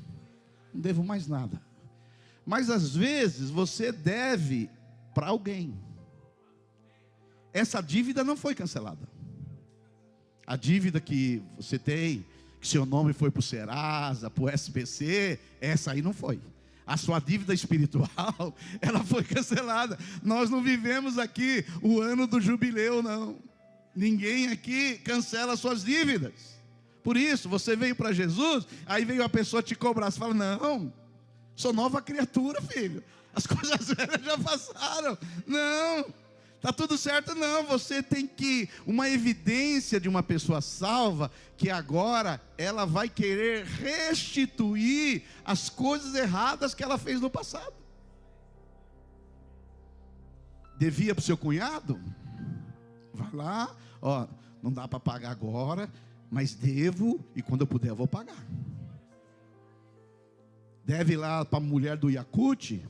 Não devo mais nada. Mas às vezes você deve para alguém. Essa dívida não foi cancelada. A dívida que você tem, que seu nome foi para o Serasa, para o SPC, essa aí não foi. A sua dívida espiritual, ela foi cancelada. Nós não vivemos aqui o ano do jubileu, não. Ninguém aqui cancela suas dívidas. Por isso, você veio para Jesus, aí veio a pessoa te cobrar. Você fala: não, sou nova criatura, filho. As coisas velhas já passaram. Não. Está tudo certo? Não, você tem que, uma evidência de uma pessoa salva, que agora ela vai querer restituir as coisas erradas que ela fez no passado. Devia para o seu cunhado? Vai lá, ó, não dá para pagar agora, mas devo, e quando eu puder eu vou pagar. Deve ir lá para a mulher do Yakult?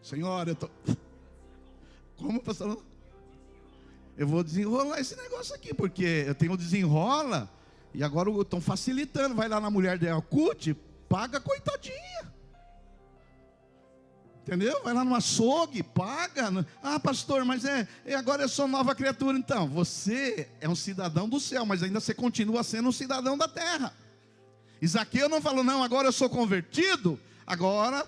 Senhora, eu estou... Como, pastor? Eu vou desenrolar esse negócio aqui, porque eu tenho desenrola, e agora estão facilitando. Vai lá na mulher do Yakult, paga, coitadinha. Entendeu? Vai lá no açougue, paga. Ah, pastor, mas agora eu sou nova criatura. Então, você é um cidadão do céu, mas ainda você continua sendo um cidadão da terra. Zaqueu não falou: não, agora eu sou convertido, agora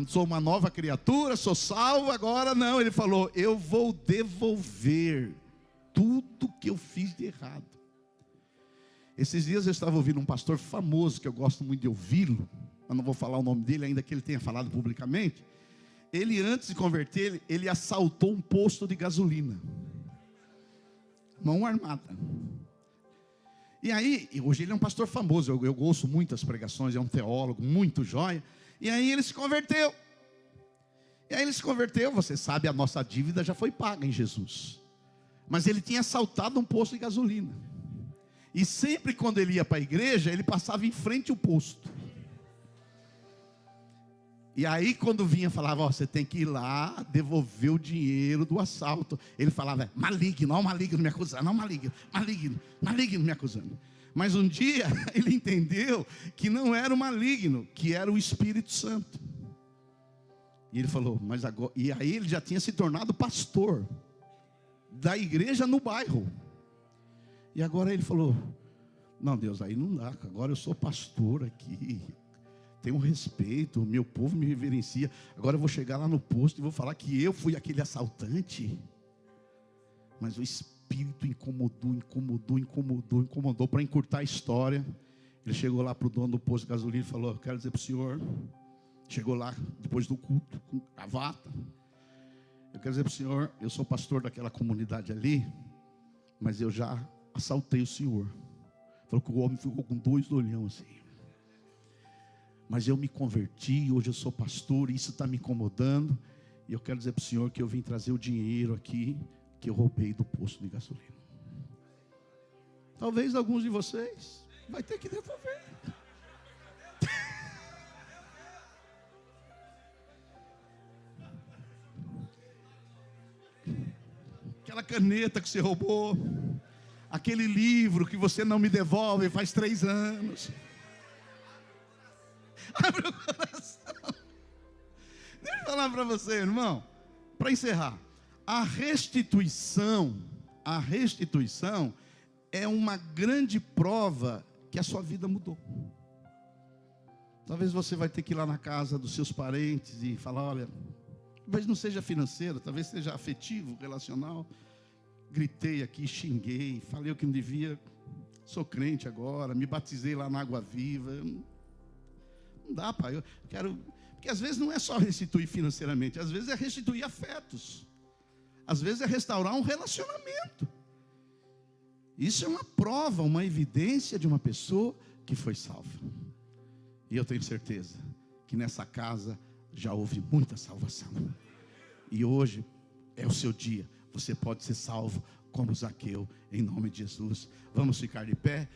sou uma nova criatura, sou salvo, agora não. Ele falou: eu vou devolver tudo que eu fiz de errado. Esses dias eu estava ouvindo um pastor famoso, que eu gosto muito de ouvi-lo, mas não vou falar o nome dele, ainda que ele tenha falado publicamente. Ele, antes de converter, ele assaltou um posto de gasolina, mão armada. E aí, hoje ele é um pastor famoso, eu ouço muitas pregações, é um teólogo muito jóia. E aí ele se converteu. Você sabe, a nossa dívida já foi paga em Jesus. Mas ele tinha assaltado um posto de gasolina. E sempre quando ele ia para a igreja, ele passava em frente ao posto. E aí quando vinha, falava: ó, você tem que ir lá devolver o dinheiro do assalto. Ele falava: maligno, ó, maligno me acusando, ó, maligno me acusando. Mas um dia ele entendeu que não era o maligno, que era o Espírito Santo. E ele falou: mas agora... E aí ele já tinha se tornado pastor. da igreja no bairro. E agora ele falou: não, Deus, aí não dá, agora eu sou pastor aqui, tenho respeito, meu povo me reverencia, agora eu vou chegar lá no posto e vou falar que eu fui aquele assaltante. Mas o Espírito incomodou. Para encurtar a história, ele chegou lá para o dono do posto de gasolina e falou: eu quero dizer para o senhor, chegou lá depois do culto, com gravata, eu quero dizer para o senhor, eu sou pastor daquela comunidade ali, mas eu já assaltei o senhor. Falou que o homem ficou com 2 olhão assim. Mas eu me converti, hoje eu sou pastor, e isso está me incomodando, e eu quero dizer para o senhor que eu vim trazer o dinheiro aqui, que eu roubei do posto de gasolina. Talvez alguns de vocês vai ter que devolver. Aquela caneta que você roubou, aquele livro que você não me devolve faz 3 anos. Abre o coração. Deixa eu falar para você, irmão, para encerrar. A restituição é uma grande prova que a sua vida mudou. Talvez você vai ter que ir lá na casa dos seus parentes e falar: olha, talvez não seja financeiro, talvez seja afetivo, relacional. Gritei aqui, xinguei, falei o que não devia. Sou crente agora, me batizei lá na Água Viva. Não dá, pai, eu quero... Porque às vezes não é só restituir financeiramente, às vezes é restituir afetos. Às vezes é restaurar um relacionamento. Isso é uma prova, uma evidência de uma pessoa que foi salva. E eu tenho certeza que nessa casa já houve muita salvação. E hoje é o seu dia. Você pode ser salvo como Zaqueu, em nome de Jesus. Vamos ficar de pé.